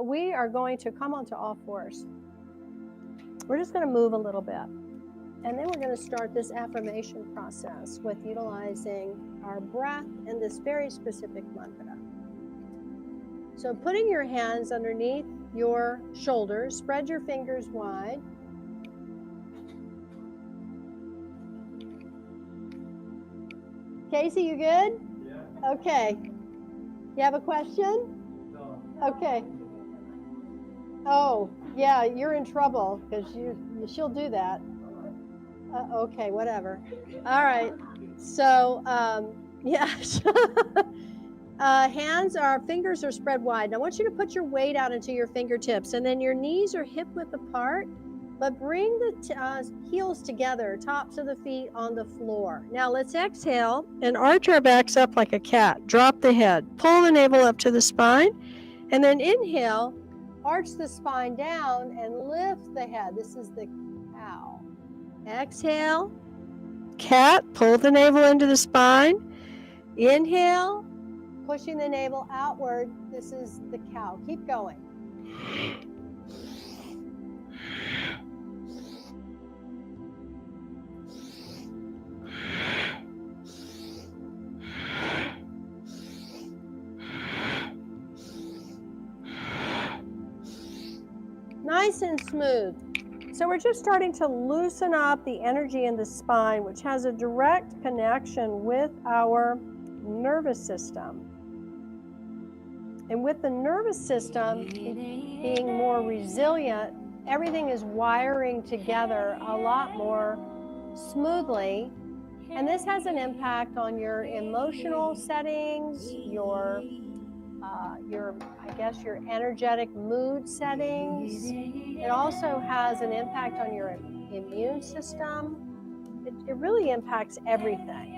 We are going to come onto all fours. We're just going to move a little bit. And then we're going to start this affirmation process with utilizing our breath and this very specific mantra. So putting your hands underneath your shoulders, spread your fingers wide. Casey, you good? Yeah. Okay. You have a question? No. Okay. Oh, yeah, you're in trouble because she'll do that. Okay, whatever. All right. So, yeah. Fingers are spread wide. And I want you to put your weight out into your fingertips, and then your knees are hip width apart, but bring the heels together, tops of the feet on the floor. Now let's exhale and arch our backs up like a cat. Drop the head, pull the navel up to the spine, and then inhale, arch the spine down and lift the head. This is the cow. Exhale, cat, pull the navel into the spine. Inhale, pushing the navel outward. This is the cow. Keep going. Nice and smooth. So we're just starting to loosen up the energy in the spine, which has a direct connection with our nervous system. And with the nervous system being more resilient, everything is wiring together a lot more smoothly. And this has an impact on your emotional settings, your energetic mood settings. It also has an impact on your immune system. It really impacts everything.